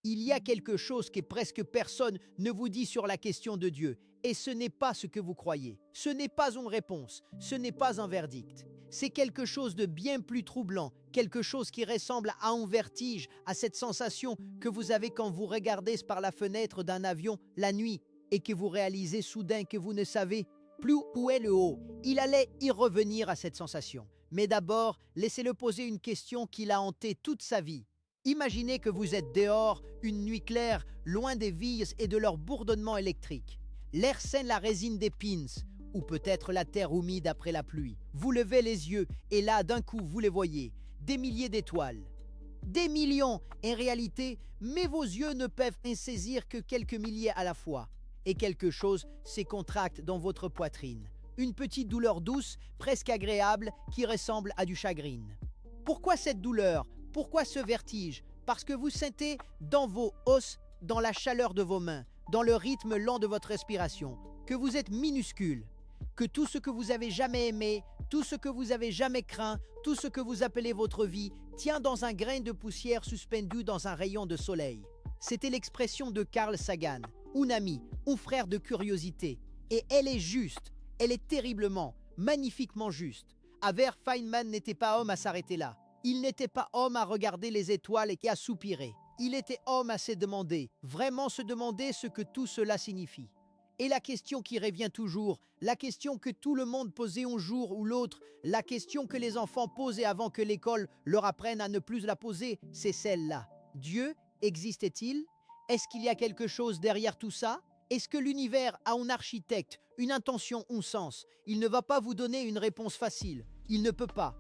Il y a quelque chose que presque personne ne vous dit sur la question de Dieu, et ce n'est pas ce que vous croyez. Ce n'est pas une réponse, ce n'est pas un verdict. C'est quelque chose de bien plus troublant, quelque chose qui ressemble à un vertige, à cette sensation que vous avez quand vous regardez par la fenêtre d'un avion la nuit et que vous réalisez soudain que vous ne savez plus où est le haut. Il allait y revenir à cette sensation. Mais d'abord, laissez-le poser une question qu'il a hantée toute sa vie. Imaginez que vous êtes dehors, une nuit claire, loin des villes et de leur bourdonnement électrique. L'air sent la résine des pins, ou peut-être la terre humide après la pluie. Vous levez les yeux, et là, d'un coup, vous les voyez. Des milliers d'étoiles. Des millions, en réalité, mais vos yeux ne peuvent en saisir que quelques milliers à la fois. Et quelque chose se contracte dans votre poitrine. Une petite douleur douce, presque agréable, qui ressemble à du chagrin. Pourquoi cette douleur? Pourquoi ce vertige? Parce que vous sentez dans vos os, dans la chaleur de vos mains, dans le rythme lent de votre respiration, que vous êtes minuscule, que tout ce que vous avez jamais aimé, tout ce que vous avez jamais craint, tout ce que vous appelez votre vie, tient dans un grain de poussière suspendu dans un rayon de soleil. C'était l'expression de Carl Sagan, un ami, un frère de curiosité. Et elle est juste, elle est terriblement, magnifiquement juste. Aver Feynman n'était pas homme à s'arrêter là. Il n'était pas homme à regarder les étoiles et à soupirer. Il était homme à se demander, vraiment se demander ce que tout cela signifie. Et la question qui revient toujours, la question que tout le monde posait un jour ou l'autre, la question que les enfants posaient avant que l'école leur apprenne à ne plus la poser, c'est celle-là. Dieu existe-t-il? Est-ce qu'il y a quelque chose derrière tout ça? Est-ce que l'univers a un architecte, une intention, un sens? Il ne va pas vous donner une réponse facile. Il ne peut pas.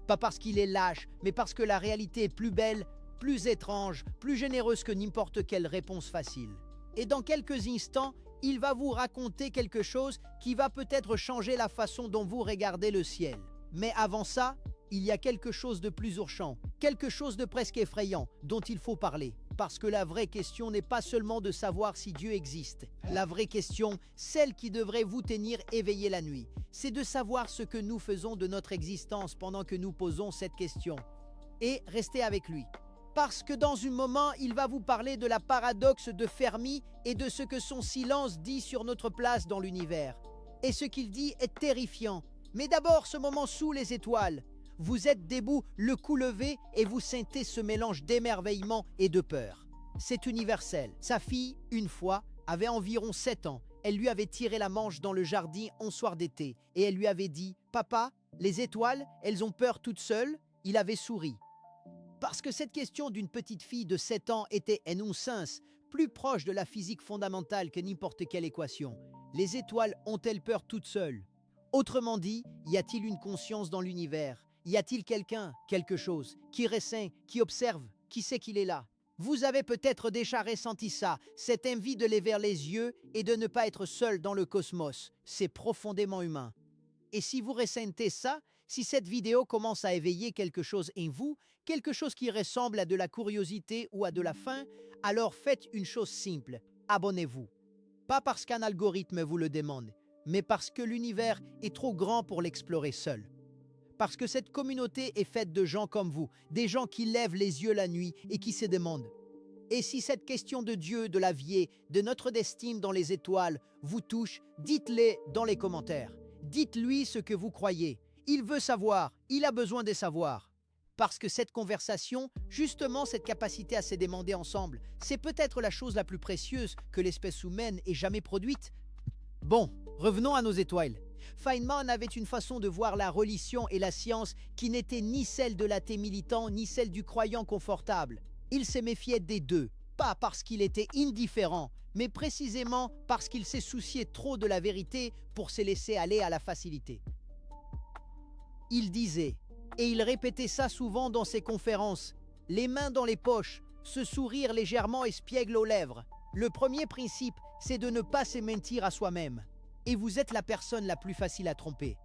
Pas parce qu'il est lâche, mais parce que la réalité est plus belle, plus étrange, plus généreuse que n'importe quelle réponse facile. Et dans quelques instants, il va vous raconter quelque chose qui va peut-être changer la façon dont vous regardez le ciel. Mais avant ça, il y a quelque chose de plus urgent, quelque chose de presque effrayant dont il faut parler. Parce que la vraie question n'est pas seulement de savoir si Dieu existe. La vraie question, celle qui devrait vous tenir éveillé la nuit, c'est de savoir ce que nous faisons de notre existence pendant que nous posons cette question. Et restez avec lui. Parce que dans un moment, il va vous parler de la paradoxe de Fermi et de ce que son silence dit sur notre place dans l'univers. Et ce qu'il dit est terrifiant. Mais d'abord, ce moment sous les étoiles. Vous êtes debout, le cou levé, et vous sentez ce mélange d'émerveillement et de peur. C'est universel. Sa fille, une fois, avait environ 7 ans. Elle lui avait tiré la manche dans le jardin un soir d'été, et elle lui avait dit « Papa, les étoiles, elles ont peur toutes seules ?» Il avait souri. Parce que cette question d'une petite fille de 7 ans était, en un sens, plus proche de la physique fondamentale que n'importe quelle équation. Les étoiles ont-elles peur toutes seules? Autrement dit, y a-t-il une conscience dans l'univers? Y a-t-il quelqu'un, quelque chose, qui ressent, qui observe, qui sait qu'il est là? Vous avez peut-être déjà ressenti ça, cette envie de lever les yeux et de ne pas être seul dans le cosmos. C'est profondément humain. Et si vous ressentez ça, si cette vidéo commence à éveiller quelque chose en vous, quelque chose qui ressemble à de la curiosité ou à de la faim, alors faites une chose simple, abonnez-vous. Pas parce qu'un algorithme vous le demande, mais parce que l'univers est trop grand pour l'explorer seul. Parce que cette communauté est faite de gens comme vous, des gens qui lèvent les yeux la nuit et qui se demandent. Et si cette question de Dieu, de la vie, de notre destin dans les étoiles vous touche, dites-le dans les commentaires. Dites-lui ce que vous croyez. Il veut savoir, il a besoin de savoir. Parce que cette conversation, justement cette capacité à se demander ensemble, c'est peut-être la chose la plus précieuse que l'espèce humaine ait jamais produite. Bon, revenons à nos étoiles. Feynman avait une façon de voir la religion et la science qui n'était ni celle de l'athée militant ni celle du croyant confortable. Il se méfiait des deux, pas parce qu'il était indifférent, mais précisément parce qu'il s'est soucié trop de la vérité pour se laisser aller à la facilité. Il disait, et il répétait ça souvent dans ses conférences, les mains dans les poches, ce sourire légèrement espiègle aux lèvres. Le premier principe, c'est de ne pas se mentir à soi-même. Et vous êtes la personne la plus facile à tromper.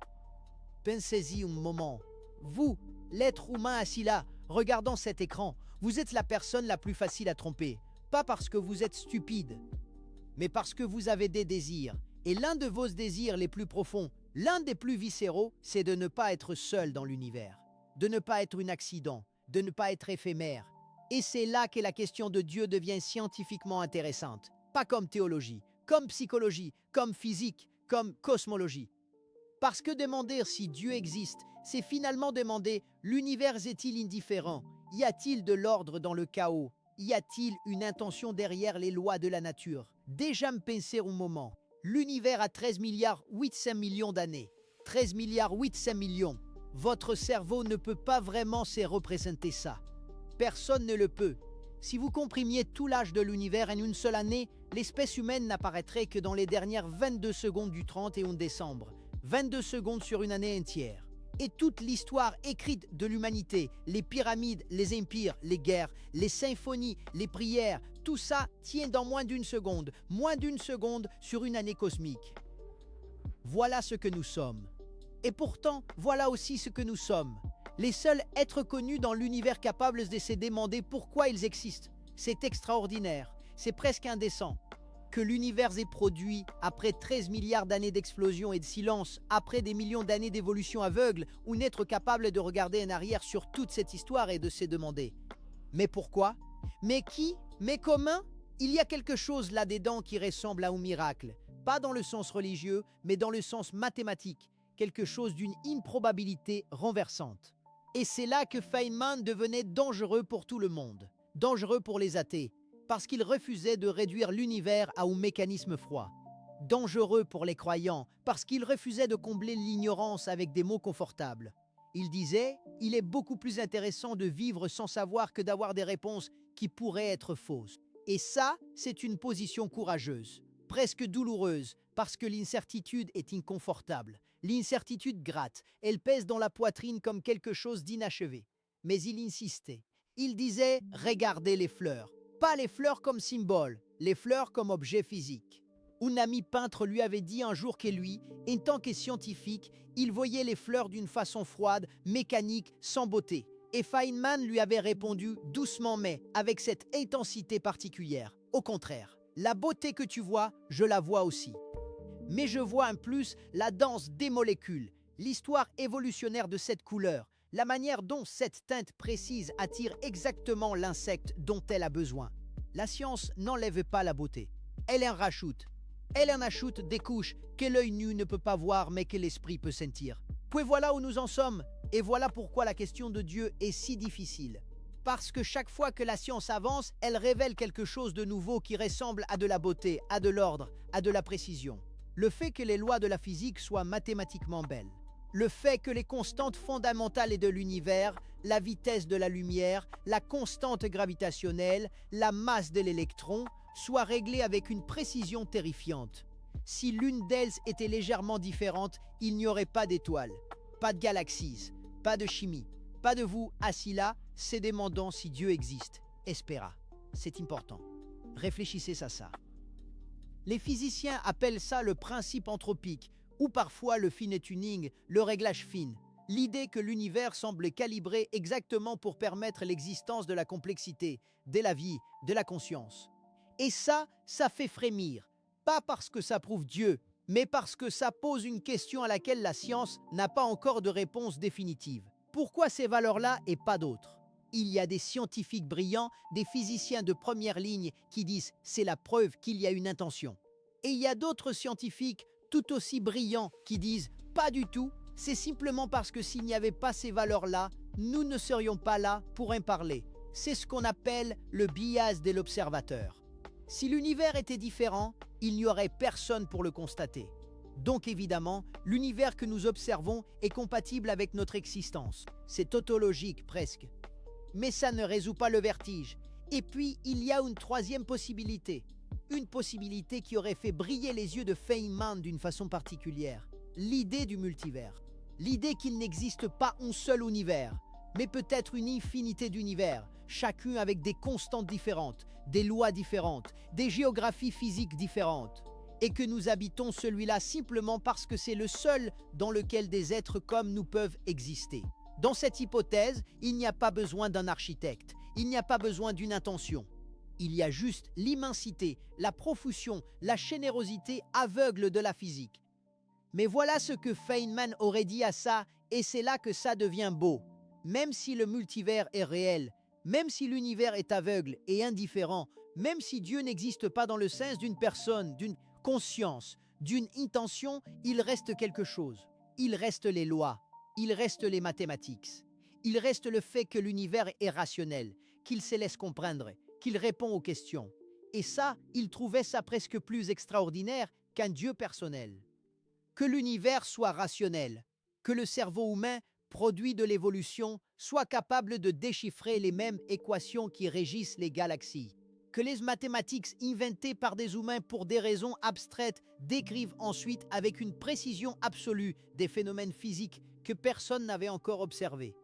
Pensez-y un moment. Vous, l'être humain assis là, regardant cet écran, vous êtes la personne la plus facile à tromper. Pas parce que vous êtes stupide, mais parce que vous avez des désirs. Et l'un de vos désirs les plus profonds, l'un des plus viscéraux, c'est de ne pas être seul dans l'univers, de ne pas être un accident, de ne pas être éphémère. Et c'est là que la question de Dieu devient scientifiquement intéressante. Pas comme théologie, comme psychologie, comme physique, comme cosmologie. Parce que demander si Dieu existe, c'est finalement demander l'univers est-il indifférent? Y a-t-il de l'ordre dans le chaos? Y a-t-il une intention derrière les lois de la nature? Déjà me penser un moment. L'univers a 13 milliards 800 millions d'années. 13 milliards 800 millions. Votre cerveau ne peut pas vraiment se représenter ça. Personne ne le peut. Si vous comprimiez tout l'âge de l'univers en une seule année, l'espèce humaine n'apparaîtrait que dans les dernières 22 secondes du 31 décembre. 22 secondes sur une année entière. Et toute l'histoire écrite de l'humanité, les pyramides, les empires, les guerres, les symphonies, les prières, tout ça tient dans moins d'une seconde sur une année cosmique. Voilà ce que nous sommes. Et pourtant, voilà aussi ce que nous sommes. Les seuls êtres connus dans l'univers capables de se demander pourquoi ils existent. C'est extraordinaire, c'est presque indécent. Que l'univers est produit après 13 milliards d'années d'explosion et de silence, après des millions d'années d'évolution aveugle, ou n'être capable de regarder en arrière sur toute cette histoire et de se demander « Mais pourquoi? Mais qui? Mais comment ?» Il y a quelque chose là-dedans qui ressemble à un miracle, pas dans le sens religieux, mais dans le sens mathématique, quelque chose d'une improbabilité renversante. Et c'est là que Feynman devenait dangereux pour tout le monde, dangereux pour les athées, parce qu'il refusait de réduire l'univers à un mécanisme froid. Dangereux pour les croyants, parce qu'il refusait de combler l'ignorance avec des mots confortables. Il disait, il est beaucoup plus intéressant de vivre sans savoir que d'avoir des réponses qui pourraient être fausses. Et ça, c'est une position courageuse, presque douloureuse, parce que l'incertitude est inconfortable. L'incertitude gratte, elle pèse dans la poitrine comme quelque chose d'inachevé. Mais il insistait. Il disait, regardez les fleurs. Pas les fleurs comme symbole, les fleurs comme objet physique. Un ami peintre lui avait dit un jour que lui, en tant que scientifique, il voyait les fleurs d'une façon froide, mécanique, sans beauté. Et Feynman lui avait répondu doucement mais avec cette intensité particulière. Au contraire, la beauté que tu vois, je la vois aussi. Mais je vois en plus la danse des molécules, l'histoire évolutionnaire de cette couleur, la manière dont cette teinte précise attire exactement l'insecte dont elle a besoin. La science n'enlève pas la beauté, elle en rajoute. Elle en ajoute des couches que l'œil nu ne peut pas voir mais que l'esprit peut sentir. Puis voilà où nous en sommes, et voilà pourquoi la question de Dieu est si difficile. Parce que chaque fois que la science avance, elle révèle quelque chose de nouveau qui ressemble à de la beauté, à de l'ordre, à de la précision. Le fait que les lois de la physique soient mathématiquement belles. Le fait que les constantes fondamentales de l'univers, la vitesse de la lumière, la constante gravitationnelle, la masse de l'électron, soient réglées avec une précision terrifiante. Si l'une d'elles était légèrement différente, il n'y aurait pas d'étoiles, pas de galaxies, pas de chimie, pas de vous assis là, se demandant si Dieu existe. Espera, c'est important. Réfléchissez à ça. Les physiciens appellent ça le principe anthropique, ou parfois le fine tuning, le réglage fine. L'idée que l'univers semble calibré exactement pour permettre l'existence de la complexité, de la vie, de la conscience. Et ça fait frémir. Pas parce que ça prouve Dieu, mais parce que ça pose une question à laquelle la science n'a pas encore de réponse définitive. Pourquoi ces valeurs-là et pas d'autres? Il y a des scientifiques brillants, des physiciens de première ligne qui disent « c'est la preuve qu'il y a une intention ». Et il y a d'autres scientifiques tout aussi brillants qui disent « pas du tout, c'est simplement parce que s'il n'y avait pas ces valeurs-là, nous ne serions pas là pour en parler ». C'est ce qu'on appelle le biais de l'observateur. Si l'univers était différent, il n'y aurait personne pour le constater. Donc évidemment, l'univers que nous observons est compatible avec notre existence. C'est tautologique presque. Mais ça ne résout pas le vertige. Et puis, il y a une troisième possibilité. Une possibilité qui aurait fait briller les yeux de Feynman d'une façon particulière. L'idée du multivers. L'idée qu'il n'existe pas un seul univers, mais peut-être une infinité d'univers, chacun avec des constantes différentes, des lois différentes, des géographies physiques différentes. Et que nous habitons celui-là simplement parce que c'est le seul dans lequel des êtres comme nous peuvent exister. Dans cette hypothèse, il n'y a pas besoin d'un architecte, il n'y a pas besoin d'une intention. Il y a juste l'immensité, la profusion, la générosité aveugle de la physique. Mais voilà ce que Feynman aurait dit à ça, et c'est là que ça devient beau. Même si le multivers est réel, Même si l'univers est aveugle et indifférent, même si Dieu n'existe pas dans le sens d'une personne, d'une conscience, d'une intention, il reste quelque chose. Il reste les lois, il reste les mathématiques, il reste le fait que l'univers est rationnel, qu'il se laisse comprendre, qu'il répond aux questions. Et ça, il trouvait ça presque plus extraordinaire qu'un Dieu personnel. Que l'univers soit rationnel, que le cerveau humain, produit de l'évolution, soit capable de déchiffrer les mêmes équations qui régissent les galaxies. Que les mathématiques inventées par des humains pour des raisons abstraites décrivent ensuite avec une précision absolue des phénomènes physiques que personne n'avait encore observés.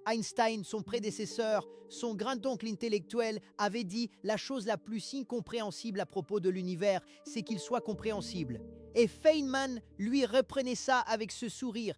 Einstein, son prédécesseur, son grand-oncle intellectuel, avait dit la chose la plus incompréhensible à propos de l'univers, c'est qu'il soit compréhensible. Et Feynman lui reprenait ça avec ce sourire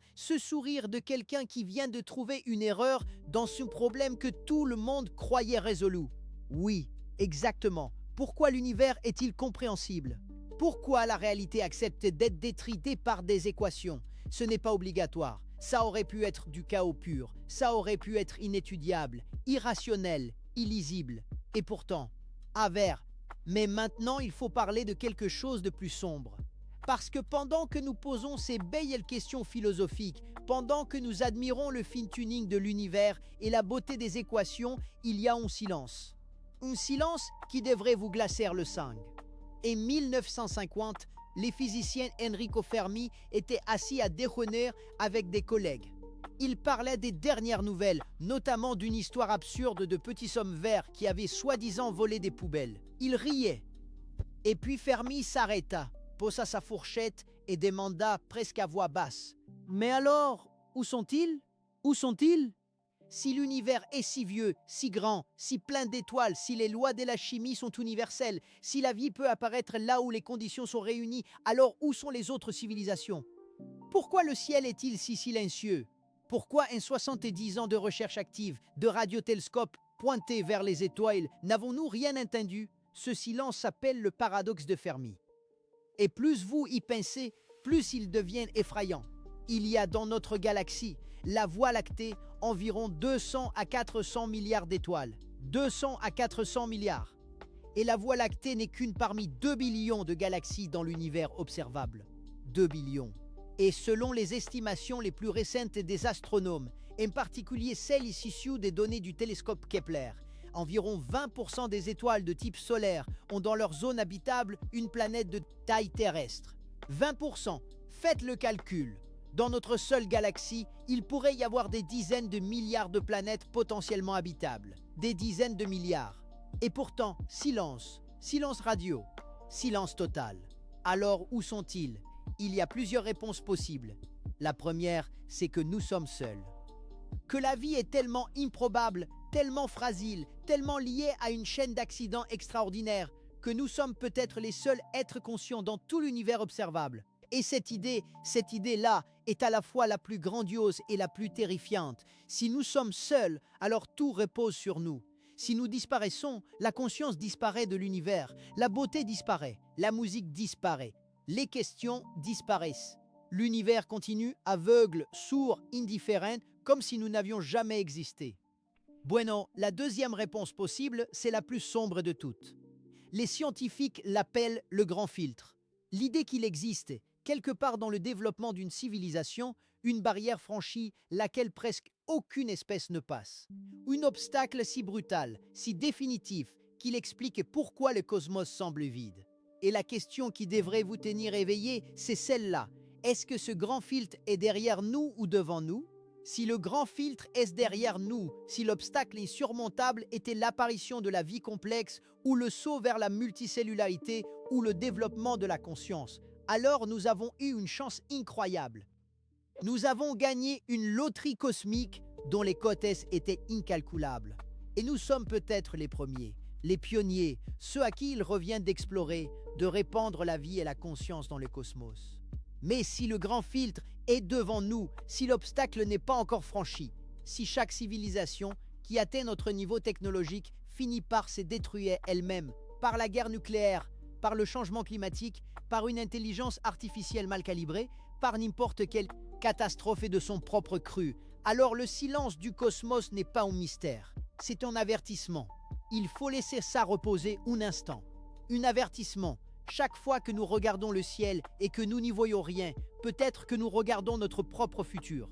de quelqu'un qui vient de trouver une erreur dans ce problème que tout le monde croyait résolu. Oui, exactement. Pourquoi l'univers est-il compréhensible? Pourquoi la réalité accepte d'être détritée par des équations? Ce n'est pas obligatoire. Ça aurait pu être du chaos pur, ça aurait pu être inétudiable, irrationnel, illisible, et pourtant, avers. Mais maintenant, il faut parler de quelque chose de plus sombre. Parce que pendant que nous posons ces belles questions philosophiques, pendant que nous admirons le fine-tuning de l'univers et la beauté des équations, il y a un silence. Un silence qui devrait vous glacer le sang. En 1950, les physiciens Enrico Fermi étaient assis à déjeuner avec des collègues. Ils parlaient des dernières nouvelles, notamment d'une histoire absurde de petits hommes verts qui avaient soi-disant volé des poubelles. Ils riaient. Et puis Fermi s'arrêta, posa sa fourchette et demanda presque à voix basse: « Mais alors, où sont-ils? Où sont-ils » Si l'univers est si vieux, si grand, si plein d'étoiles, si les lois de la chimie sont universelles, si la vie peut apparaître là où les conditions sont réunies, alors où sont les autres civilisations? Pourquoi le ciel est-il si silencieux? Pourquoi en 70 ans de recherche active, de radiotélescopes pointés vers les étoiles, n'avons-nous rien entendu? Ce silence s'appelle le paradoxe de Fermi. Et plus vous y pensez, plus il devient effrayant. Il y a dans notre galaxie, la Voie lactée, environ 200 à 400 milliards d'étoiles. 200 à 400 milliards. Et la Voie lactée n'est qu'une parmi 2 billions de galaxies dans l'univers observable. 2 billions. Et selon les estimations les plus récentes des astronomes, en particulier celles issues des données du télescope Kepler, environ 20% des étoiles de type solaire ont dans leur zone habitable une planète de taille terrestre. 20%, faites le calcul. Dans notre seule galaxie, il pourrait y avoir des dizaines de milliards de planètes potentiellement habitables. Des dizaines de milliards. Et pourtant, silence, silence radio, silence total. Alors où sont-ils? Il y a plusieurs réponses possibles. La première, c'est que nous sommes seuls. Que la vie est tellement improbable, tellement fragile, tellement liée à une chaîne d'accidents extraordinaires, que nous sommes peut-être les seuls êtres conscients dans tout l'univers observable. Et cette idée-là est à la fois la plus grandiose et la plus terrifiante. Si nous sommes seuls, alors tout repose sur nous. Si nous disparaissons, la conscience disparaît de l'univers, la beauté disparaît, la musique disparaît, les questions disparaissent. L'univers continue aveugle, sourd, indifférent, comme si nous n'avions jamais existé. Bueno, la deuxième réponse possible, c'est la plus sombre de toutes. Les scientifiques l'appellent le grand filtre. L'idée qu'il existe, quelque part dans le développement d'une civilisation, une barrière franchie laquelle presque aucune espèce ne passe. Un obstacle si brutal, si définitif, qu'il explique pourquoi le cosmos semble vide. Et la question qui devrait vous tenir éveillé, c'est celle-là. Est-ce que ce grand filtre est derrière nous ou devant nous? Si le grand filtre est derrière nous, si l'obstacle insurmontable était l'apparition de la vie complexe ou le saut vers la multicellularité ou le développement de la conscience, alors nous avons eu une chance incroyable. Nous avons gagné une loterie cosmique dont les cotes étaient incalculables. Et nous sommes peut-être les premiers, les pionniers, ceux à qui il revient d'explorer, de répandre la vie et la conscience dans le cosmos. Mais si le grand filtre est devant nous, si l'obstacle n'est pas encore franchi, si chaque civilisation qui atteint notre niveau technologique finit par se détruire elle-même, par la guerre nucléaire, par le changement climatique, par une intelligence artificielle mal calibrée, par n'importe quelle catastrophe et de son propre cru, alors le silence du cosmos n'est pas un mystère. c'est un avertissement. Il faut laisser ça reposer un instant. Un avertissement. Chaque fois que nous regardons le ciel et que nous n'y voyons rien, peut-être que nous regardons notre propre futur.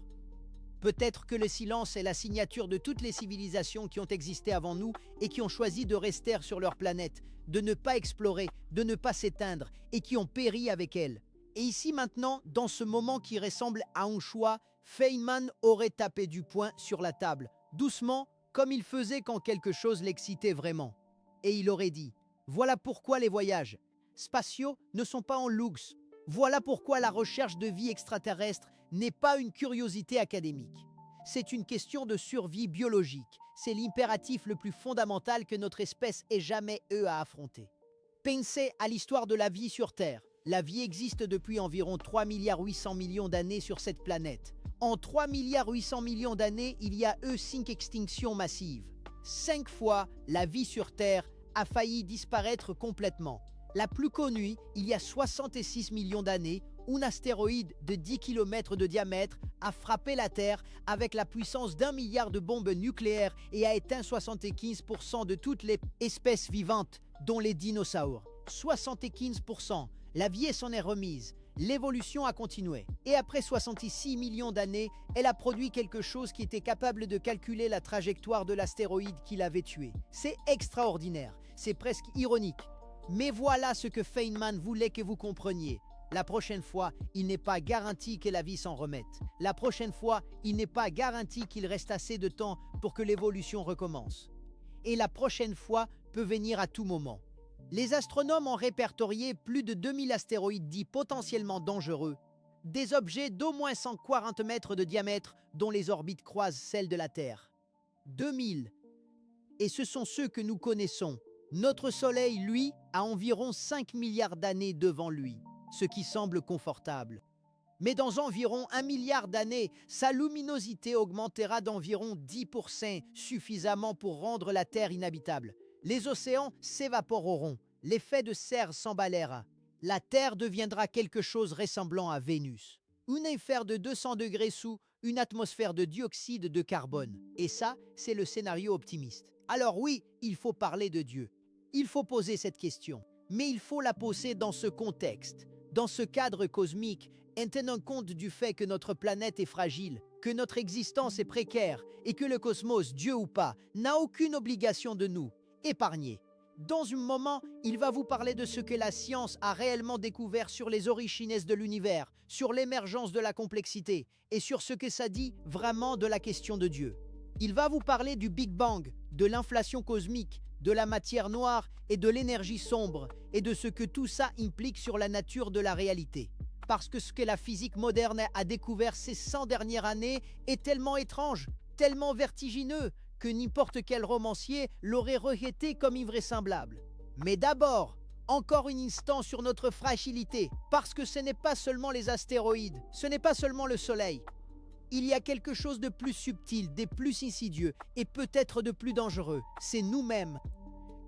Peut-être que le silence est la signature de toutes les civilisations qui ont existé avant nous et qui ont choisi de rester sur leur planète, de ne pas explorer, de ne pas s'éteindre et qui ont péri avec elle. Et ici maintenant, dans ce moment qui ressemble à un choix, Feynman aurait tapé du poing sur la table, doucement, comme il faisait quand quelque chose l'excitait vraiment. Et il aurait dit « Voilà pourquoi les voyages spatiaux ne sont pas en luxe. Voilà pourquoi la recherche de vie extraterrestre n'est pas une curiosité académique. C'est une question de survie biologique. C'est l'impératif le plus fondamental que notre espèce ait jamais eu à affronter. Pensez à l'histoire de la vie sur Terre. La vie existe depuis environ 3,8 milliards d'années sur cette planète. En 3,8 milliards d'années, il y a eu 5 extinctions massives. 5 fois, la vie sur Terre a failli disparaître complètement. La plus connue, il y a 66 millions d'années, un astéroïde de 10 km de diamètre a frappé la Terre avec la puissance d'1 milliard de bombes nucléaires et a éteint 75% de toutes les espèces vivantes, dont les dinosaures. 75%. La vie s'en est remise. L'évolution a continué. Et après 66 millions d'années, elle a produit quelque chose qui était capable de calculer la trajectoire de l'astéroïde qui l'avait tué. C'est extraordinaire. C'est presque ironique. Mais voilà ce que Feynman voulait que vous compreniez. La prochaine fois, il n'est pas garanti que la vie s'en remette. La prochaine fois, il n'est pas garanti qu'il reste assez de temps pour que l'évolution recommence. Et la prochaine fois peut venir à tout moment. Les astronomes ont répertorié plus de 2000 astéroïdes dits potentiellement dangereux, des objets d'au moins 140 mètres de diamètre dont les orbites croisent celles de la Terre. 2000. Et ce sont ceux que nous connaissons. Notre Soleil, lui, a environ 5 milliards d'années devant lui, ce qui semble confortable. Mais dans environ 1 milliard d'années, sa luminosité augmentera d'environ 10%, suffisamment pour rendre la Terre inhabitable. Les océans s'évaporeront, l'effet de serre s'emballera. La Terre deviendra quelque chose ressemblant à Vénus. Un enfer de 200 degrés sous une atmosphère de dioxyde de carbone. Et ça, c'est le scénario optimiste. Alors oui, il faut parler de Dieu. Il faut poser cette question. Mais il faut la poser dans ce contexte, dans ce cadre cosmique, en tenant compte du fait que notre planète est fragile, que notre existence est précaire et que le cosmos, Dieu ou pas, n'a aucune obligation de nous épargner. Dans un moment, il va vous parler de ce que la science a réellement découvert sur les origines de l'univers, sur l'émergence de la complexité et sur ce que ça dit vraiment de la question de Dieu. Il va vous parler du Big Bang, de l'inflation cosmique, de la matière noire et de l'énergie sombre et de ce que tout ça implique sur la nature de la réalité. Parce que ce que la physique moderne a découvert ces 100 dernières années est tellement étrange, tellement vertigineux, que n'importe quel romancier l'aurait rejeté comme invraisemblable. Mais d'abord, encore un instant sur notre fragilité, parce que ce n'est pas seulement les astéroïdes, ce n'est pas seulement le Soleil. Il y a quelque chose de plus subtil, de plus insidieux et peut-être de plus dangereux. C'est nous-mêmes.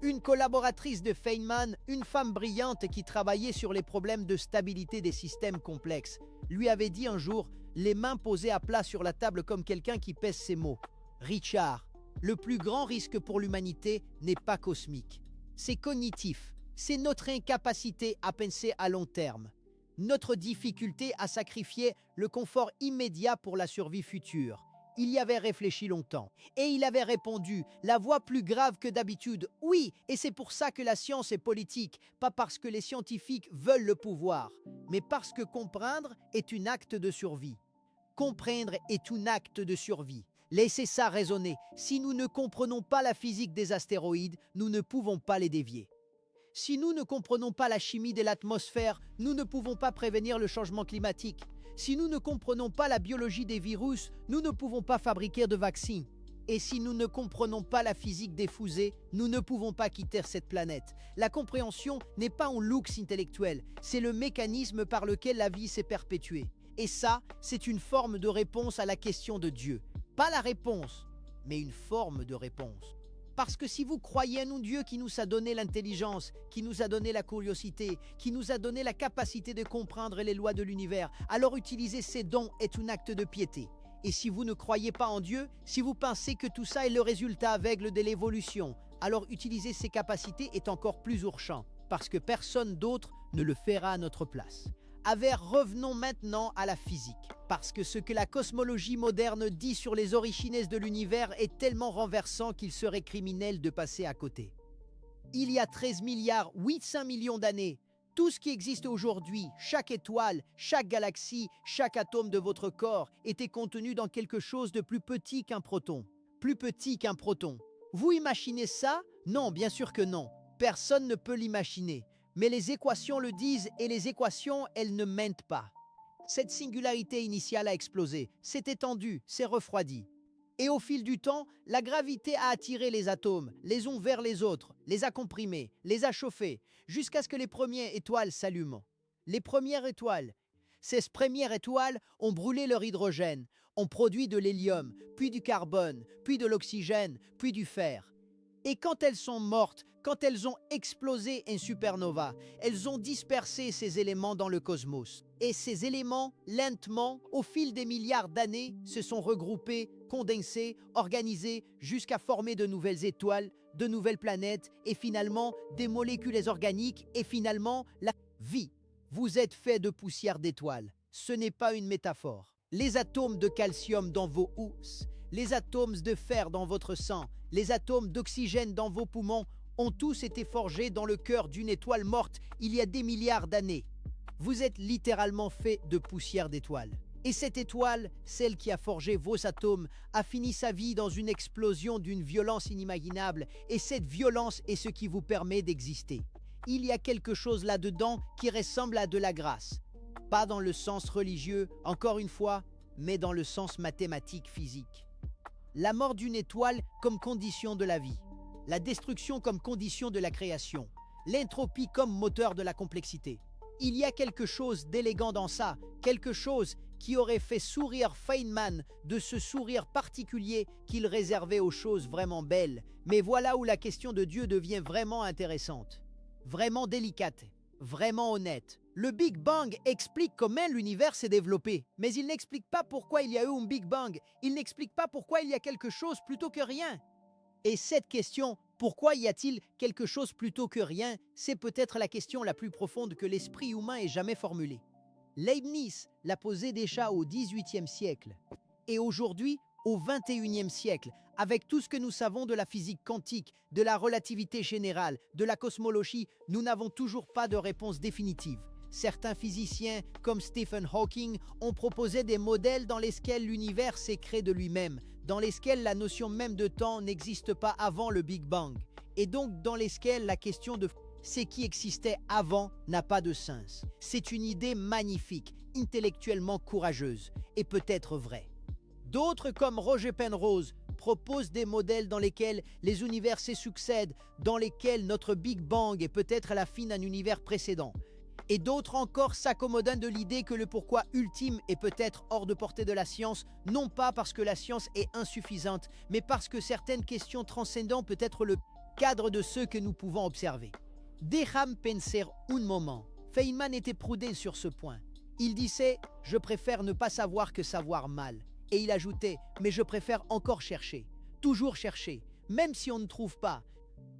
Une collaboratrice de Feynman, une femme brillante qui travaillait sur les problèmes de stabilité des systèmes complexes, lui avait dit un jour, les mains posées à plat sur la table comme quelqu'un qui pèse ses mots. Richard, le plus grand risque pour l'humanité n'est pas cosmique. C'est cognitif. C'est notre incapacité à penser à long terme. Notre difficulté à sacrifier le confort immédiat pour la survie future. Il y avait réfléchi longtemps. Et il avait répondu, la voix plus grave que d'habitude, oui, et c'est pour ça que la science est politique, pas parce que les scientifiques veulent le pouvoir, mais parce que comprendre est un acte de survie. Comprendre est un acte de survie. Laissez ça résonner. Si nous ne comprenons pas la physique des astéroïdes, nous ne pouvons pas les dévier. Si nous ne comprenons pas la chimie de l'atmosphère, nous ne pouvons pas prévenir le changement climatique. Si nous ne comprenons pas la biologie des virus, nous ne pouvons pas fabriquer de vaccins. Et si nous ne comprenons pas la physique des fusées, nous ne pouvons pas quitter cette planète. La compréhension n'est pas un luxe intellectuel, c'est le mécanisme par lequel la vie s'est perpétuée. Et ça, c'est une forme de réponse à la question de Dieu. Pas la réponse, mais une forme de réponse. Parce que si vous croyez en un Dieu qui nous a donné l'intelligence, qui nous a donné la curiosité, qui nous a donné la capacité de comprendre les lois de l'univers, alors utiliser ces dons est un acte de piété. Et si vous ne croyez pas en Dieu, si vous pensez que tout ça est le résultat aveugle de l'évolution, alors utiliser ces capacités est encore plus urgent, parce que personne d'autre ne le fera à notre place. Revenons maintenant à la physique, parce que ce que la cosmologie moderne dit sur les origines de l'univers est tellement renversant qu'il serait criminel de passer à côté. Il y a 13 milliards 800 millions d'années, tout ce qui existe aujourd'hui, chaque étoile, chaque galaxie, chaque atome de votre corps était contenu dans quelque chose de plus petit qu'un proton. Plus petit qu'un proton. Vous imaginez ça? Non, bien sûr que non. Personne ne peut l'imaginer. Mais les équations le disent et les équations, elles ne mentent pas. Cette singularité initiale a explosé, s'est étendue, s'est refroidie. Et au fil du temps, la gravité a attiré les atomes, les uns vers les autres, les a comprimés, les a chauffés, jusqu'à ce que les premières étoiles s'allument. Les premières étoiles. Ces premières étoiles ont brûlé leur hydrogène, ont produit de l'hélium, puis du carbone, puis de l'oxygène, puis du fer. Et quand elles sont mortes, quand elles ont explosé en supernova, elles ont dispersé ces éléments dans le cosmos. Et ces éléments, lentement, au fil des milliards d'années, se sont regroupés, condensés, organisés, jusqu'à former de nouvelles étoiles, de nouvelles planètes, et finalement des molécules organiques, et finalement la vie. Vous êtes fait de poussière d'étoiles. Ce n'est pas une métaphore. Les atomes de calcium dans vos os, les atomes de fer dans votre sang, les atomes d'oxygène dans vos poumons ont tous été forgés dans le cœur d'une étoile morte il y a des milliards d'années. Vous êtes littéralement fait de poussière d'étoiles. Et cette étoile, celle qui a forgé vos atomes, a fini sa vie dans une explosion d'une violence inimaginable, et cette violence est ce qui vous permet d'exister. Il y a quelque chose là-dedans qui ressemble à de la grâce. Pas dans le sens religieux, encore une fois, mais dans le sens mathématique physique. La mort d'une étoile comme condition de la vie. La destruction comme condition de la création. L'entropie comme moteur de la complexité. Il y a quelque chose d'élégant dans ça, quelque chose qui aurait fait sourire Feynman de ce sourire particulier qu'il réservait aux choses vraiment belles. Mais voilà où la question de Dieu devient vraiment intéressante, vraiment délicate, vraiment honnête. Le Big Bang explique comment l'univers s'est développé, mais il n'explique pas pourquoi il y a eu un Big Bang. Il n'explique pas pourquoi il y a quelque chose plutôt que rien. Et cette question, pourquoi y a-t-il quelque chose plutôt que rien, c'est peut-être la question la plus profonde que l'esprit humain ait jamais formulée. Leibniz l'a posée déjà au XVIIIe siècle. Et aujourd'hui, au XXIe siècle, avec tout ce que nous savons de la physique quantique, de la relativité générale, de la cosmologie, nous n'avons toujours pas de réponse définitive. Certains physiciens, comme Stephen Hawking, ont proposé des modèles dans lesquels l'univers s'est créé de lui-même, dans lesquels la notion même de temps n'existe pas avant le Big Bang, et donc dans lesquels la question de ce qui existait avant n'a pas de sens. C'est une idée magnifique, intellectuellement courageuse, et peut-être vraie. D'autres, comme Roger Penrose, proposent des modèles dans lesquels les univers se succèdent, dans lesquels notre Big Bang est peut-être la fin d'un univers précédent. Et d'autres encore s'accommodant de l'idée que le pourquoi ultime est peut-être hors de portée de la science, non pas parce que la science est insuffisante, mais parce que certaines questions transcendant peut-être le cadre de ce que nous pouvons observer. Déjame penser un moment. Feynman était prudent sur ce point. Il disait « Je préfère ne pas savoir que savoir mal ». Et il ajoutait « Mais je préfère encore chercher, toujours chercher, même si on ne trouve pas,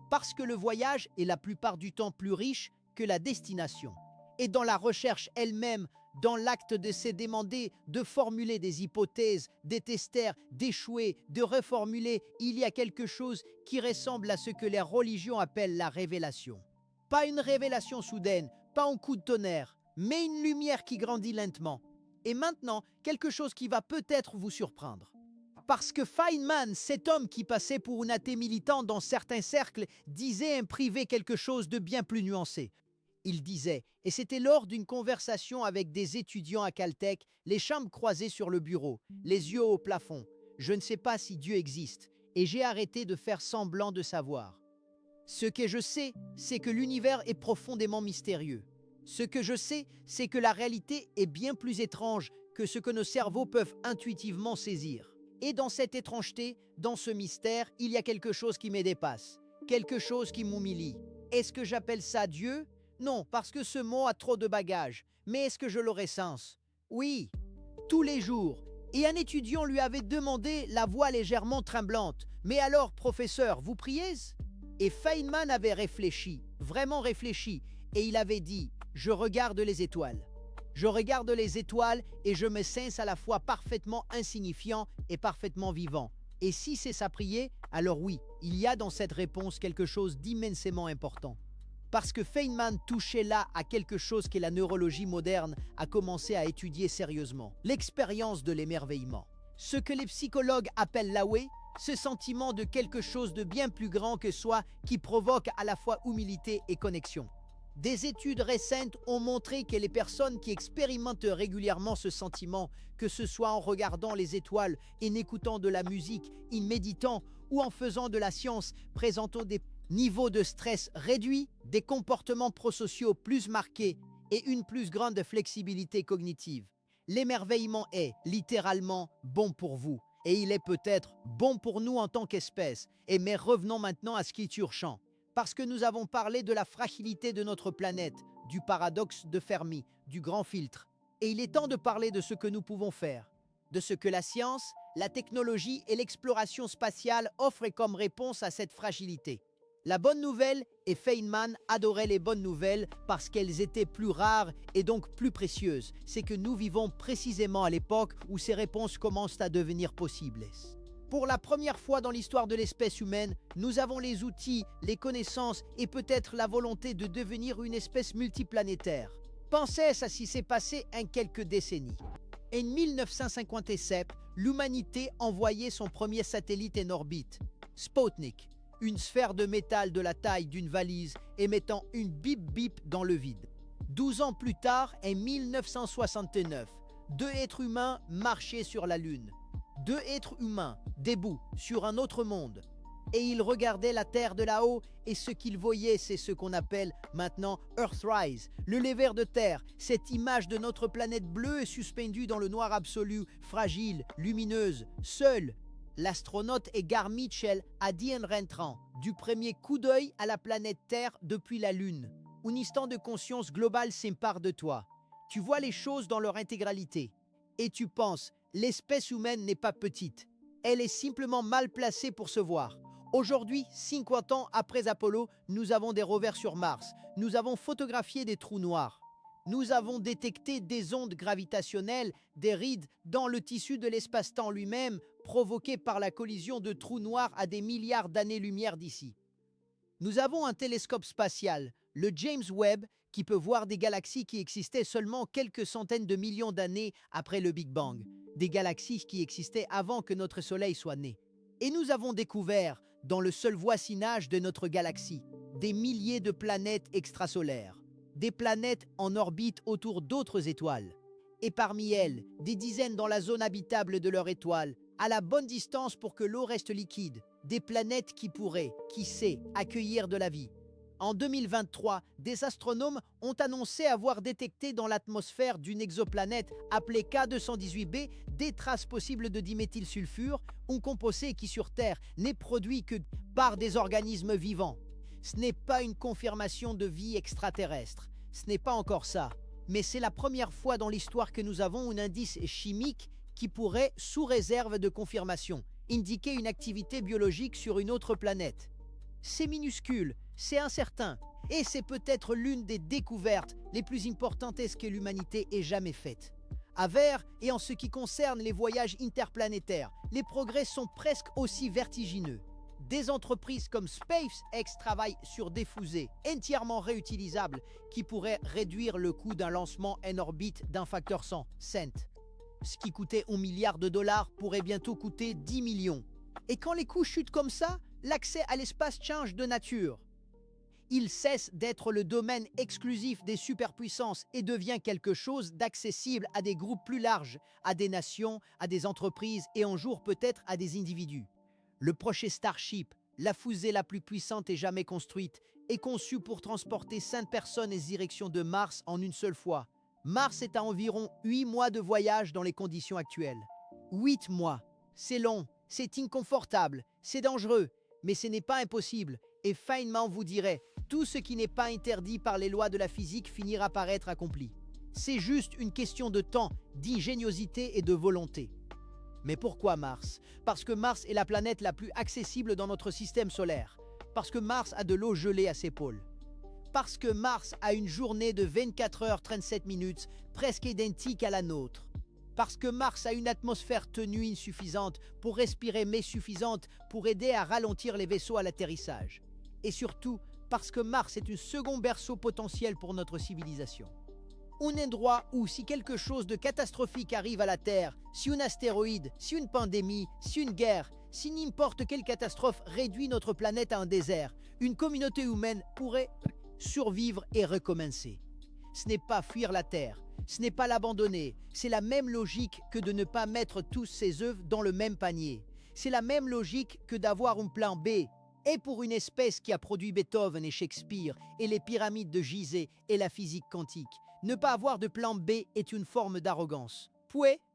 parce que le voyage est la plupart du temps plus riche que la destination. » Et dans la recherche elle-même, dans l'acte de se demander, de formuler des hypothèses, de tester, d'échouer, de reformuler, il y a quelque chose qui ressemble à ce que les religions appellent la révélation. Pas une révélation soudaine, pas un coup de tonnerre, mais une lumière qui grandit lentement. Et maintenant, quelque chose qui va peut-être vous surprendre. Parce que Feynman, cet homme qui passait pour un athée militant dans certains cercles, disait en privé quelque chose de bien plus nuancé. Il disait, et c'était lors d'une conversation avec des étudiants à Caltech, les jambes croisées sur le bureau, les yeux au plafond. Je ne sais pas si Dieu existe, et j'ai arrêté de faire semblant de savoir. Ce que je sais, c'est que l'univers est profondément mystérieux. Ce que je sais, c'est que la réalité est bien plus étrange que ce que nos cerveaux peuvent intuitivement saisir. Et dans cette étrangeté, dans ce mystère, il y a quelque chose qui me dépasse, quelque chose qui m'humilie. Est-ce que j'appelle ça Dieu ? Non, parce que ce mot a trop de bagages. Mais est-ce que je l'aurais sens ? Oui. Tous les jours, Et un étudiant lui avait demandé, la voix légèrement tremblante, « Mais alors, professeur, vous priez ?» Et Feynman avait réfléchi, vraiment réfléchi, et il avait dit, « Je regarde les étoiles. Je regarde les étoiles et je me sens à la fois parfaitement insignifiant et parfaitement vivant. Et si c'est ça prier, alors oui, il y a dans cette réponse quelque chose d'immensément important. » Parce que Feynman touchait là à quelque chose que la neurologie moderne a commencé à étudier sérieusement, l'expérience de l'émerveillement. Ce que les psychologues appellent l'AOE, ce sentiment de quelque chose de bien plus grand que soi qui provoque à la fois humilité et connexion. Des études récentes ont montré que les personnes qui expérimentent régulièrement ce sentiment, que ce soit en regardant les étoiles, en écoutant de la musique, en méditant ou en faisant de la science, présentent des niveaux de stress réduits, des comportements prosociaux plus marqués et une plus grande flexibilité cognitive. L'émerveillement est littéralement bon pour vous et il est peut-être bon pour nous en tant qu'espèce. Mais revenons maintenant à ce qui est urgent. Parce que nous avons parlé de la fragilité de notre planète, du paradoxe de Fermi, du grand filtre. Et il est temps de parler de ce que nous pouvons faire, de ce que la science, la technologie et l'exploration spatiale offrent comme réponse à cette fragilité. La bonne nouvelle, et Feynman adorait les bonnes nouvelles parce qu'elles étaient plus rares et donc plus précieuses, c'est que nous vivons précisément à l'époque où ces réponses commencent à devenir possibles. Pour la première fois dans l'histoire de l'espèce humaine, nous avons les outils, les connaissances et peut-être la volonté de devenir une espèce multiplanétaire. Pensez à ce qui s'est passé en quelques décennies. En 1957, l'humanité envoyait son premier satellite en orbite, Sputnik, une sphère de métal de la taille d'une valise émettant une bip-bip dans le vide. 12 ans plus tard, en 1969, 2 êtres humains marchaient sur la Lune. 2 êtres humains, debout, sur un autre monde. Et ils regardaient la Terre de là-haut et ce qu'ils voyaient, c'est ce qu'on appelle maintenant Earthrise, le lever de terre, cette image de notre planète bleue et suspendue dans le noir absolu, fragile, lumineuse, seule. L'astronaute Edgar Mitchell a dit en rentrant du premier coup d'œil à la planète Terre depuis la Lune. Un instant de conscience globale s'empare de toi. Tu vois les choses dans leur intégralité. Et tu penses, l'espèce humaine n'est pas petite. Elle est simplement mal placée pour se voir. Aujourd'hui, 50 ans après Apollo, nous avons des rovers sur Mars. Nous avons photographié des trous noirs. Nous avons détecté des ondes gravitationnelles, des rides dans le tissu de l'espace-temps lui-même, provoquées par la collision de trous noirs à des milliards d'années-lumière d'ici. Nous avons un télescope spatial, le James Webb, qui peut voir des galaxies qui existaient seulement quelques centaines de millions d'années après le Big Bang, des galaxies qui existaient avant que notre Soleil soit né. Et nous avons découvert, dans le seul voisinage de notre galaxie, des milliers de planètes extrasolaires, des planètes en orbite autour d'autres étoiles, et parmi elles, des dizaines dans la zone habitable de leur étoile, à la bonne distance pour que l'eau reste liquide, des planètes qui pourraient, qui sait, accueillir de la vie. En 2023, des astronomes ont annoncé avoir détecté dans l'atmosphère d'une exoplanète appelée K218b des traces possibles de diméthylsulfure, un composé qui sur Terre n'est produit que par des organismes vivants. Ce n'est pas une confirmation de vie extraterrestre, ce n'est pas encore ça, mais c'est la première fois dans l'histoire que nous avons un indice chimique qui pourrait, sous réserve de confirmation, indiquer une activité biologique sur une autre planète. C'est minuscule, c'est incertain, et c'est peut-être l'une des découvertes les plus importantes que l'humanité ait jamais faites. À Vert, et en ce qui concerne les voyages interplanétaires, les progrès sont presque aussi vertigineux. Des entreprises comme SpaceX travaillent sur des fusées entièrement réutilisables qui pourraient réduire le coût d'un lancement en orbite d'un facteur 100 cents. Ce qui coûtait $1 milliard pourrait bientôt coûter 10 millions. Et quand les coûts chutent comme ça, l'accès à l'espace change de nature. Il cesse d'être le domaine exclusif des superpuissances et devient quelque chose d'accessible à des groupes plus larges, à des nations, à des entreprises et un jour peut-être à des individus. Le projet Starship, la fusée la plus puissante et jamais construite, est conçu pour transporter 5 personnes en direction de Mars en une seule fois. Mars est à environ 8 mois de voyage dans les conditions actuelles. 8 mois, c'est long, c'est inconfortable, c'est dangereux, mais ce n'est pas impossible. Et Feynman vous dirait, tout ce qui n'est pas interdit par les lois de la physique finira par être accompli. C'est juste une question de temps, d'ingéniosité et de volonté. Mais pourquoi Mars? Parce que Mars est la planète la plus accessible dans notre système solaire. Parce que Mars a de l'eau gelée à ses pôles. Parce que Mars a une journée de 24 heures 37 minutes, presque identique à la nôtre. Parce que Mars a une atmosphère tenue insuffisante pour respirer mais suffisante pour aider à ralentir les vaisseaux à l'atterrissage. Et surtout, parce que Mars est un second berceau potentiel pour notre civilisation. Un endroit où si quelque chose de catastrophique arrive à la Terre, si un astéroïde, si une pandémie, si une guerre, si n'importe quelle catastrophe réduit notre planète à un désert, une communauté humaine pourrait survivre et recommencer. Ce n'est pas fuir la Terre, ce n'est pas l'abandonner, c'est la même logique que de ne pas mettre tous ses œufs dans le même panier. C'est la même logique que d'avoir un plan B. Et pour une espèce qui a produit Beethoven et Shakespeare et les pyramides de Gizeh et la physique quantique, ne pas avoir de plan B est une forme d'arrogance.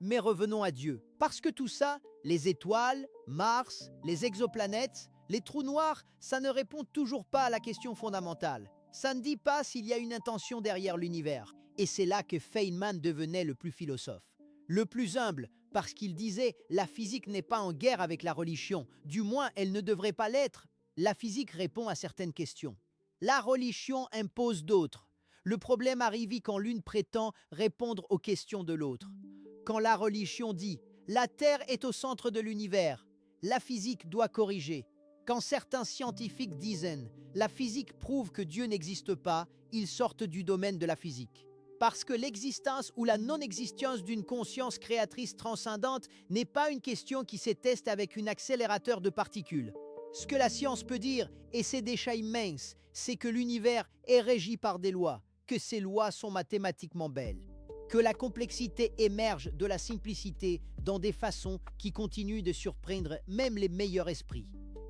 Mais revenons à Dieu. Parce que tout ça, les étoiles, Mars, les exoplanètes, les trous noirs, ça ne répond toujours pas à la question fondamentale. Ça ne dit pas s'il y a une intention derrière l'univers. Et c'est là que Feynman devenait le plus philosophe. Le plus humble, parce qu'il disait « la physique n'est pas en guerre avec la religion, du moins elle ne devrait pas l'être ». La physique répond à certaines questions. La religion impose d'autres. Le problème arrive quand l'une prétend répondre aux questions de l'autre. Quand la religion dit « la Terre est au centre de l'univers », la physique doit corriger. Quand certains scientifiques disent « la physique prouve que Dieu n'existe pas », ils sortent du domaine de la physique. Parce que l'existence ou la non-existence d'une conscience créatrice transcendante n'est pas une question qui se teste avec un accélérateur de particules. Ce que la science peut dire, et c'est déjà immense, c'est que l'univers est régi par des lois, que ces lois sont mathématiquement belles, que la complexité émerge de la simplicité dans des façons qui continuent de surprendre même les meilleurs esprits,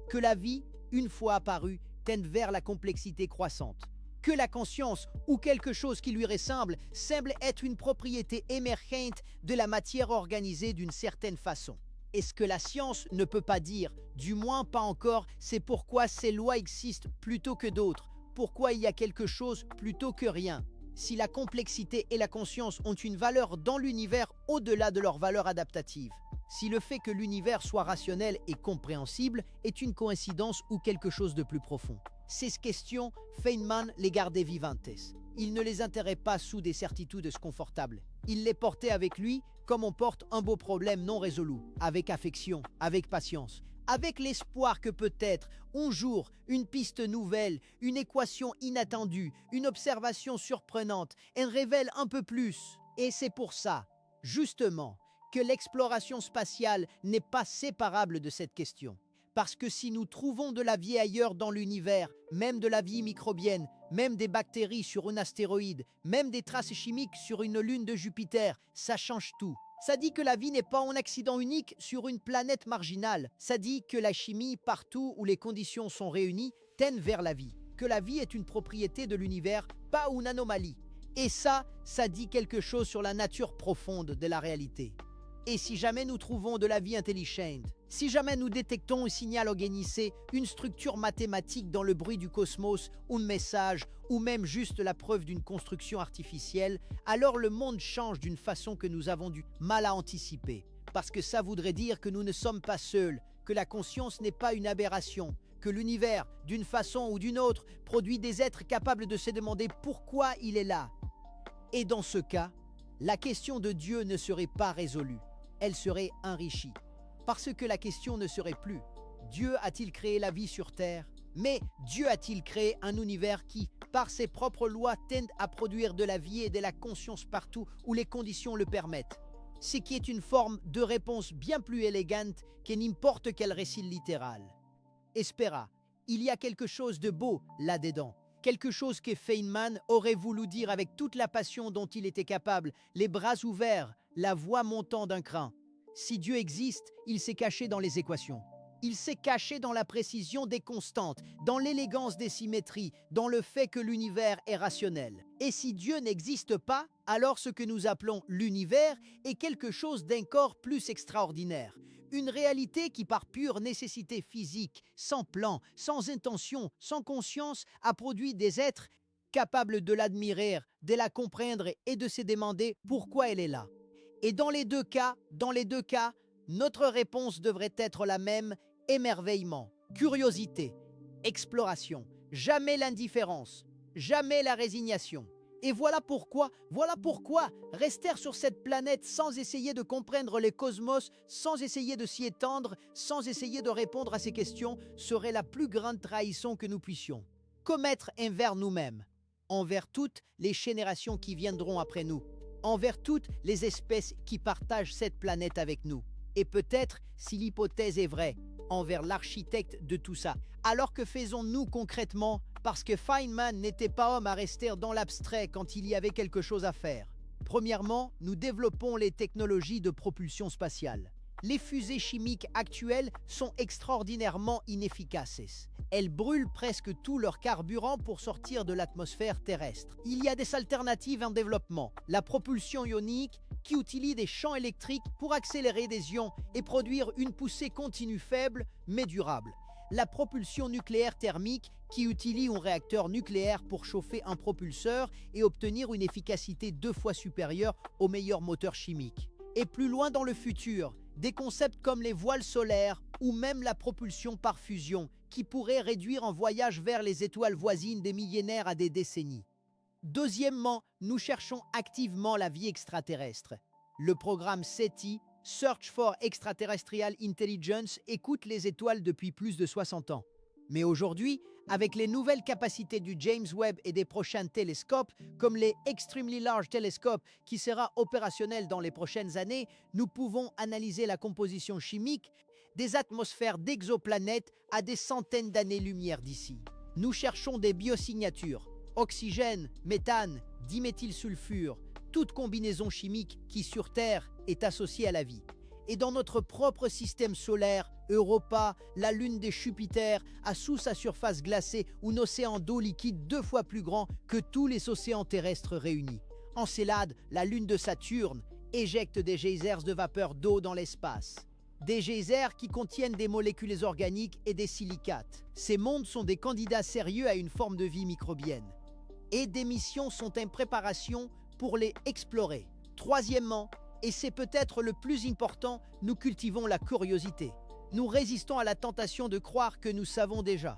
que la vie, une fois apparue, tend vers la complexité croissante, que la conscience ou quelque chose qui lui ressemble semble être une propriété émergente de la matière organisée d'une certaine façon. Et ce que la science ne peut pas dire, du moins pas encore, c'est pourquoi ces lois existent plutôt que d'autres, pourquoi il y a quelque chose plutôt que rien. Si la complexité et la conscience ont une valeur dans l'univers au-delà de leur valeur adaptative. Si le fait que l'univers soit rationnel et compréhensible est une coïncidence ou quelque chose de plus profond. Ces questions, Feynman les gardait vivantes. Il ne les enterrait pas sous des certitudes confortables. Il les portait avec lui comme on porte un beau problème non résolu, avec affection, avec patience, avec l'espoir que peut-être, un jour, une piste nouvelle, une équation inattendue, une observation surprenante, en révèle un peu plus. Et c'est pour ça, justement, que l'exploration spatiale n'est pas séparable de cette question. Parce que si nous trouvons de la vie ailleurs dans l'univers, même de la vie microbienne, même des bactéries sur un astéroïde, même des traces chimiques sur une lune de Jupiter, ça change tout. Ça dit que la vie n'est pas un accident unique sur une planète marginale. Ça dit que la chimie, partout où les conditions sont réunies, tend vers la vie. Que la vie est une propriété de l'univers, pas une anomalie. Et ça dit quelque chose sur la nature profonde de la réalité. Et si jamais nous trouvons de la vie intelligente, si jamais nous détectons un signal organisé, une structure mathématique dans le bruit du cosmos, un message, ou même juste la preuve d'une construction artificielle, alors le monde change d'une façon que nous avons du mal à anticiper. Parce que ça voudrait dire que nous ne sommes pas seuls, que la conscience n'est pas une aberration, que l'univers, d'une façon ou d'une autre, produit des êtres capables de se demander pourquoi il est là. Et dans ce cas, la question de Dieu ne serait pas résolue. Elle serait enrichie. Parce que la question ne serait plus « Dieu a-t-il créé la vie sur Terre ?» mais « Dieu a-t-il créé un univers qui, par ses propres lois, tend à produire de la vie et de la conscience partout où les conditions le permettent ?» Ce qui est une forme de réponse bien plus élégante que n'importe quel récit littéral. Espera, il y a quelque chose de beau là-dedans. Quelque chose que Feynman aurait voulu dire avec toute la passion dont il était capable, les bras ouverts, la voix montant d'un cran. Si Dieu existe, il s'est caché dans les équations. Il s'est caché dans la précision des constantes, dans l'élégance des symétries, dans le fait que l'univers est rationnel. Et si Dieu n'existe pas, alors ce que nous appelons l'univers est quelque chose d'encore plus extraordinaire. Une réalité qui, par pure nécessité physique, sans plan, sans intention, sans conscience, a produit des êtres capables de l'admirer, de la comprendre et de se demander pourquoi elle est là. Et dans les deux cas, Notre réponse devrait être la même: émerveillement, curiosité, exploration, jamais l'indifférence, jamais la résignation. Et voilà pourquoi rester sur cette planète sans essayer de comprendre les cosmos, sans essayer de s'y étendre, sans essayer de répondre à ces questions, serait la plus grande trahison que nous puissions commettre envers nous-mêmes, envers toutes les générations qui viendront après nous, envers toutes les espèces qui partagent cette planète avec nous. Et peut-être, si l'hypothèse est vraie, envers l'architecte de tout ça. Alors que faisons-nous concrètement, parce que Feynman n'était pas homme à rester dans l'abstrait quand il y avait quelque chose à faire? Premièrement, nous développons les technologies de propulsion spatiale. Les fusées chimiques actuelles sont extraordinairement inefficaces. Elles brûlent presque tout leur carburant pour sortir de l'atmosphère terrestre. Il y a des alternatives en développement. La propulsion ionique, qui utilise des champs électriques pour accélérer des ions et produire une poussée continue faible mais durable. La propulsion nucléaire thermique, qui utilise un réacteur nucléaire pour chauffer un propulseur et obtenir une efficacité 2 fois supérieure aux meilleurs moteurs chimiques. Et plus loin dans le futur, des concepts comme les voiles solaires ou même la propulsion par fusion, qui pourraient réduire un voyage vers les étoiles voisines des millénaires à des décennies. Deuxièmement, nous cherchons activement la vie extraterrestre. Le programme SETI, Search for Extraterrestrial Intelligence, écoute les étoiles depuis plus de 60 ans. Mais aujourd'hui, avec les nouvelles capacités du James Webb et des prochains télescopes, comme les Extremely Large Telescope qui sera opérationnel dans les prochaines années, nous pouvons analyser la composition chimique des atmosphères d'exoplanètes à des centaines d'années-lumière d'ici. Nous cherchons des biosignatures, oxygène, méthane, diméthylsulfure, toute combinaison chimique qui sur Terre est associée à la vie. Et dans notre propre système solaire, Europa, la lune de Jupiter, a sous sa surface glacée un océan d'eau liquide 2 fois plus grand que tous les océans terrestres réunis. Encelade, la lune de Saturne, éjecte des geysers de vapeur d'eau dans l'espace. Des geysers qui contiennent des molécules organiques et des silicates. Ces mondes sont des candidats sérieux à une forme de vie microbienne. Et des missions sont en préparation pour les explorer. Troisièmement, et c'est peut-être le plus important, nous cultivons la curiosité. Nous résistons à la tentation de croire que nous savons déjà.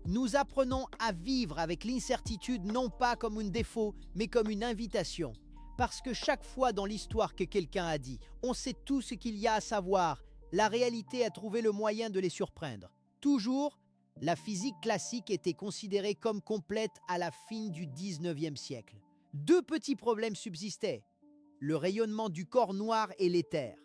Nous apprenons à vivre avec l'incertitude non pas comme un défaut, mais comme une invitation. Parce que chaque fois dans l'histoire que quelqu'un a dit, on sait tout ce qu'il y a à savoir, la réalité a trouvé le moyen de les surprendre. Toujours, la physique classique était considérée comme complète à la fin du 19e siècle. 2 petits problèmes subsistaient: le rayonnement du corps noir et l'éther.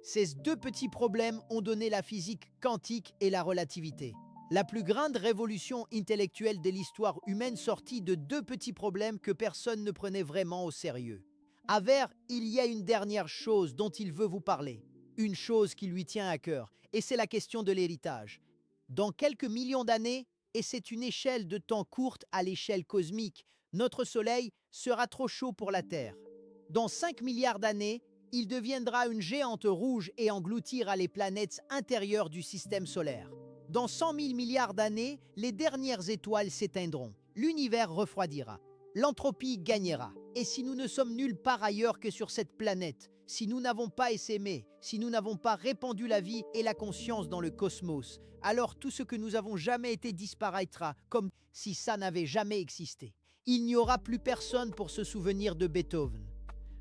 Ces 2 petits problèmes ont donné la physique quantique et la relativité. La plus grande révolution intellectuelle de l'histoire humaine sortit de 2 petits problèmes que personne ne prenait vraiment au sérieux. Aver, il y a une dernière chose dont il veut vous parler, une chose qui lui tient à cœur, et c'est la question de l'héritage. Dans quelques millions d'années, et c'est une échelle de temps courte à l'échelle cosmique, notre Soleil sera trop chaud pour la Terre. Dans 5 milliards d'années, il deviendra une géante rouge et engloutira les planètes intérieures du système solaire. Dans 100 000 milliards d'années, les dernières étoiles s'éteindront. L'univers refroidira. L'entropie gagnera. Et si nous ne sommes nulle part ailleurs que sur cette planète, si nous n'avons pas essaimé, si nous n'avons pas répandu la vie et la conscience dans le cosmos, alors tout ce que nous avons jamais été disparaîtra, comme si ça n'avait jamais existé. Il n'y aura plus personne pour se souvenir de Beethoven.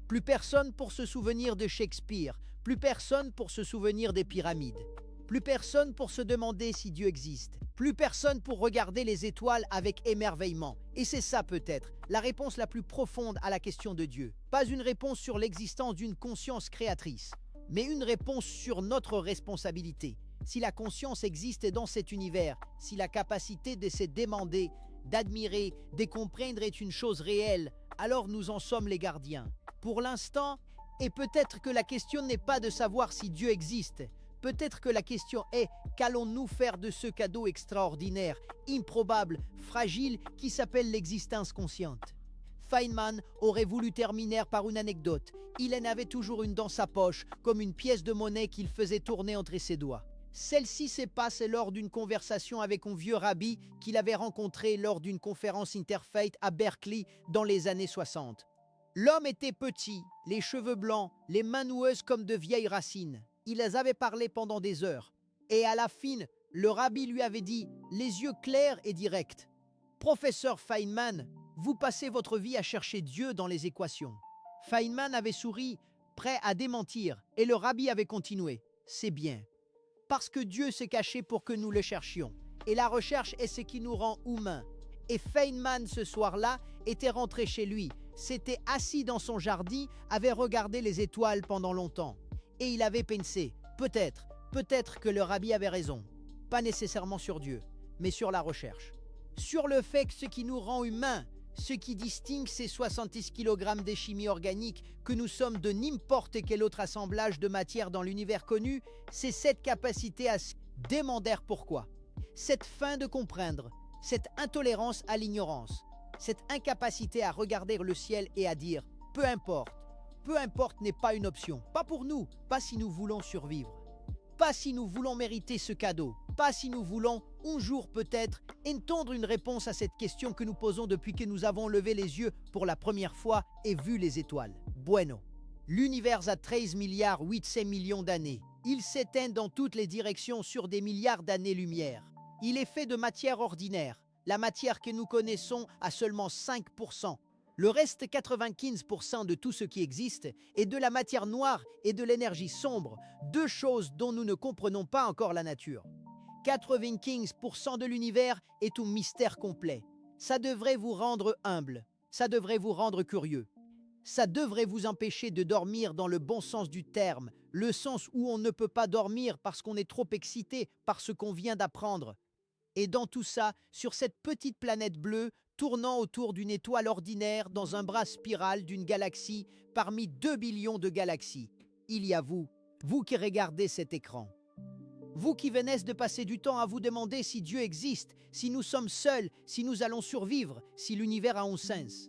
Plus personne pour se souvenir de Shakespeare, plus personne pour se souvenir des pyramides, plus personne pour se demander si Dieu existe, plus personne pour regarder les étoiles avec émerveillement. Et c'est ça peut-être la réponse la plus profonde à la question de Dieu. Pas une réponse sur l'existence d'une conscience créatrice, mais une réponse sur notre responsabilité. Si la conscience existe dans cet univers, si la capacité de se demander, d'admirer, de comprendre est une chose réelle, alors nous en sommes les gardiens. Pour l'instant, et peut-être que la question n'est pas de savoir si Dieu existe, peut-être que la question est: qu'allons-nous faire de ce cadeau extraordinaire, improbable, fragile, qui s'appelle l'existence consciente? Feynman aurait voulu terminer par une anecdote. Il en avait toujours une dans sa poche, comme une pièce de monnaie qu'il faisait tourner entre ses doigts. Celle-ci s'est passée lors d'une conversation avec un vieux rabbi qu'il avait rencontré lors d'une conférence interfaith à Berkeley dans les années 60. L'homme était petit, les cheveux blancs, les mains noueuses comme de vieilles racines. Ils avaient parlé pendant des heures. Et à la fin, le rabbi lui avait dit, les yeux clairs et directs: Professeur Feynman, vous passez votre vie à chercher Dieu dans les équations. Feynman avait souri, prêt à démentir, et le rabbi avait continué. C'est bien. Parce que Dieu s'est caché pour que nous le cherchions. Et la recherche est ce qui nous rend humains. Et Feynman, ce soir-là, était rentré chez lui, s'était assis dans son jardin, avait regardé les étoiles pendant longtemps. Et il avait pensé, peut-être que le rabbi avait raison. Pas nécessairement sur Dieu, mais sur la recherche. Sur le fait que ce qui nous rend humains, ce qui distingue ces 70 kg de chimie organique que nous sommes de n'importe quel autre assemblage de matière dans l'univers connu, c'est cette capacité à se demander pourquoi. Cette fin de comprendre, cette intolérance à l'ignorance, cette incapacité à regarder le ciel et à dire « peu importe ». Peu importe n'est pas une option, pas pour nous, pas si nous voulons survivre, pas si nous voulons mériter ce cadeau, pas si nous voulons, un jour peut-être, entendre une réponse à cette question que nous posons depuis que nous avons levé les yeux pour la première fois et vu les étoiles. Bueno. L'univers a 13 milliards 800 millions d'années. Il s'éteint dans toutes les directions sur des milliards d'années-lumière. Il est fait de matière ordinaire. La matière que nous connaissons a seulement 5%. Le reste 95% de tout ce qui existe est de la matière noire et de l'énergie sombre, deux choses dont nous ne comprenons pas encore la nature. 95% de l'univers est un mystère complet. Ça devrait vous rendre humble, ça devrait vous rendre curieux. Ça devrait vous empêcher de dormir dans le bon sens du terme, le sens où on ne peut pas dormir parce qu'on est trop excité par ce qu'on vient d'apprendre. Et dans tout ça, sur cette petite planète bleue, tournant autour d'une étoile ordinaire dans un bras spiral d'une galaxie parmi 2 billions de galaxies, il y a vous qui regardez cet écran. Vous qui venez de passer du temps à vous demander si Dieu existe, si nous sommes seuls, si nous allons survivre, si l'univers a un sens.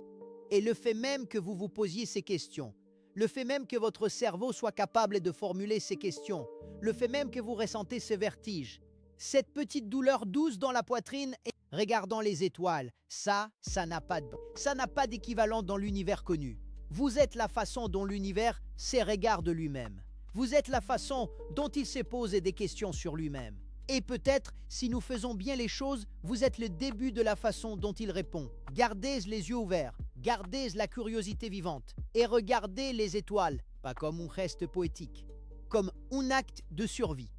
Et le fait même que vous vous posiez ces questions, le fait même que votre cerveau soit capable de formuler ces questions, le fait même que vous ressentez ce vertige, cette petite douleur douce dans la poitrine et regardant les étoiles, ça n'a pas d'équivalent dans l'univers connu. Vous êtes la façon dont l'univers se regarde lui-même. Vous êtes la façon dont il se pose des questions sur lui-même. Et peut-être, si nous faisons bien les choses, vous êtes le début de la façon dont il répond. Gardez les yeux ouverts, gardez la curiosité vivante et regardez les étoiles, pas comme un geste poétique, comme un acte de survie.